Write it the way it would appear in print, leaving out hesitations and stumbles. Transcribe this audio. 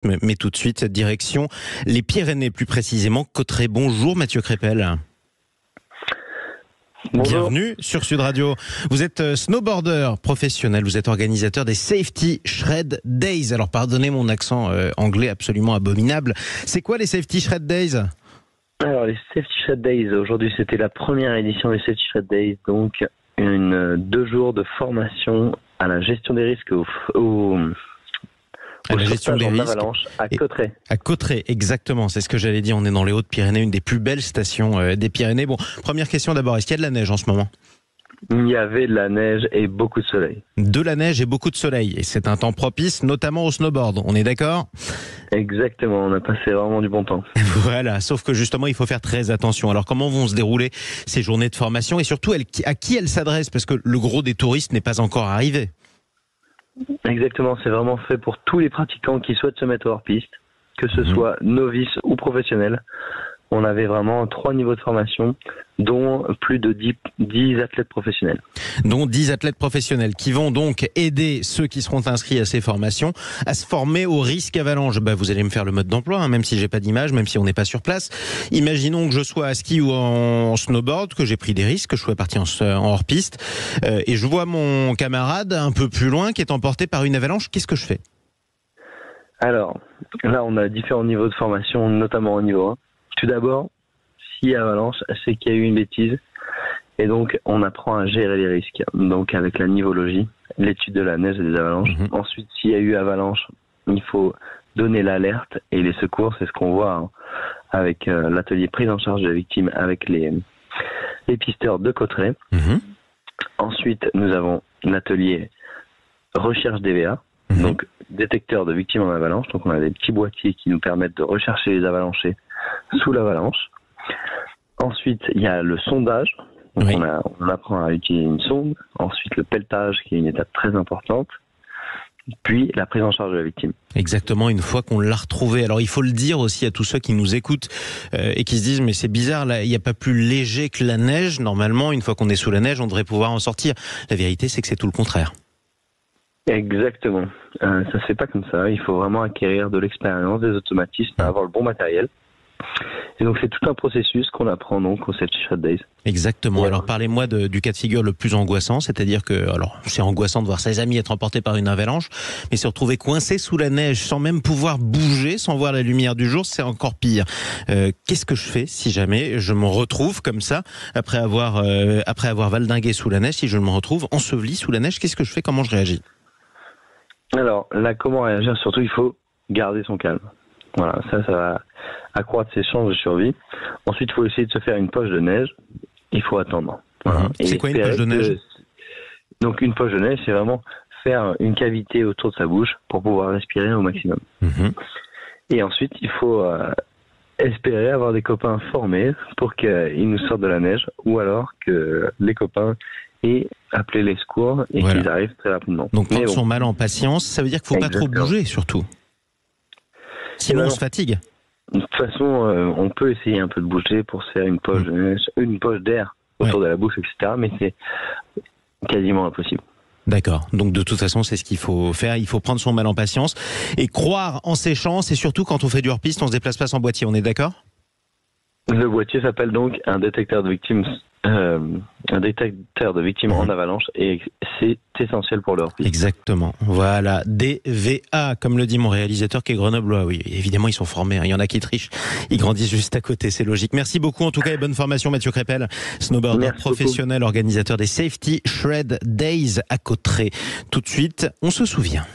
Mais tout de suite, direction les Pyrénées, plus précisément Cauterets. Bonjour Mathieu Crépel. Bonjour. Bienvenue sur Sud Radio. Vous êtes snowboarder professionnel, vous êtes organisateur des Safety Shred Days. Alors pardonnez mon accent anglais absolument abominable. C'est quoi les Safety Shred Days ? Alors les Safety Shred Days, aujourd'hui c'était la première édition des Safety Shred Days, donc 2 jours de formation à la gestion des risques à la gestion des risques avalanche à Cauterets. À Cauterets, exactement, c'est ce que j'allais dire. On est dans les Hautes-Pyrénées, une des plus belles stations des Pyrénées. Bon, première question d'abord, est-ce qu'il y a de la neige en ce moment ? Il y avait de la neige et beaucoup de soleil. De la neige et beaucoup de soleil. Et c'est un temps propice, notamment au snowboard. On est d'accord ? Exactement, on a passé vraiment du bon temps. Voilà, sauf que justement, il faut faire très attention. Alors, comment vont se dérouler ces journées de formation ? Et surtout, à qui elles s'adressent ? Parce que le gros des touristes n'est pas encore arrivé. Exactement, c'est vraiment fait pour tous les pratiquants qui souhaitent se mettre hors piste, que ce soit novices ou professionnels. On avait vraiment 3 niveaux de formation, dont plus de 10 athlètes professionnels. Dont 10 athlètes professionnels qui vont donc aider ceux qui seront inscrits à ces formations à se former au risque avalanche. Vous allez me faire le mode d'emploi, même si j'ai pas d'image, même si on n'est pas sur place. Imaginons que je sois à ski ou en snowboard, que j'ai pris des risques, que je sois parti en hors-piste, et je vois mon camarade un peu plus loin qui est emporté par une avalanche. Qu'est-ce que je fais ? Alors, là on a différents niveaux de formation, notamment au niveau 1. Tout d'abord, s'il y a avalanche, c'est qu'il y a eu une bêtise. Et donc, on apprend à gérer les risques. Donc, avec la nivologie, l'étude de la neige et des avalanches. Ensuite, s'il y a eu avalanche, il faut donner l'alerte et les secours. C'est ce qu'on voit avec l'atelier prise en charge de la victime avec les pisteurs de Cauterets. Ensuite, nous avons l'atelier recherche DVA. Donc, détecteur de victimes en avalanche. Donc, on a des petits boîtiers qui nous permettent de rechercher les avalanchés sous l'avalanche. Ensuite, il y a le sondage. Donc on apprend à utiliser une sonde. Ensuite, le pelletage, qui est une étape très importante. Puis, la prise en charge de la victime. Exactement, une fois qu'on l'a retrouvé. Alors, il faut le dire aussi à tous ceux qui nous écoutent et qui se disent « Mais c'est bizarre, là, il n'y a pas plus léger que la neige. Normalement, une fois qu'on est sous la neige, on devrait pouvoir en sortir. » La vérité, c'est que c'est tout le contraire. Exactement. Ça se fait pas comme ça. Il faut vraiment acquérir de l'expérience, des automatismes, avoir le bon matériel. Et donc, c'est tout un processus qu'on apprend donc au Safety Shred Days. Exactement. Alors, parlez-moi du cas de figure le plus angoissant, c'est-à-dire que, alors, c'est angoissant de voir ses amis être emportés par une avalanche, mais se retrouver coincé sous la neige sans même pouvoir bouger, sans voir la lumière du jour, c'est encore pire. Qu'est-ce que je fais si jamais je me retrouve comme ça, après avoir valdingué sous la neige, si je me retrouve enseveli sous la neige, qu'est-ce que je fais? Comment je réagis? Alors, là, comment réagir? Surtout, il faut garder son calme. Voilà, ça va accroître ses chances de survie. Ensuite, il faut essayer de se faire une poche de neige. Il faut attendre. Voilà. C'est quoi une poche de neige? Donc, une poche de neige, c'est vraiment faire une cavité autour de sa bouche pour pouvoir respirer au maximum. Et ensuite, il faut espérer avoir des copains formés pour qu'ils nous sortent de la neige, ou alors que les copains aient appelé les secours et qu'ils arrivent très rapidement. Donc, prendre son mal en patience, ça veut dire qu'il ne faut pas trop bouger, surtout. Sinon, on se fatigue. De toute façon, on peut essayer un peu de bouger pour se faire une poche d'air autour de la bouche, etc. Mais c'est quasiment impossible. D'accord. Donc, de toute façon, c'est ce qu'il faut faire. Il faut prendre son mal en patience et croire en ses chances. Et surtout, quand on fait du hors-piste, on se déplace pas sans boîtier. On est d'accord? Le boîtier s'appelle donc un détecteur de victimes. Un détecteur de victimes en avalanche, et c'est essentiel pour leur vie. Exactement. Voilà, DVA, comme le dit mon réalisateur qui est grenoblois. Oui, évidemment, ils sont formés. Il y en a qui trichent. Ils grandissent juste à côté, c'est logique. Merci beaucoup en tout cas et bonne formation, Mathieu Crépel, snowboarder professionnel, organisateur des Safety Shred Days à Cauterets. Tout de suite, on se souvient.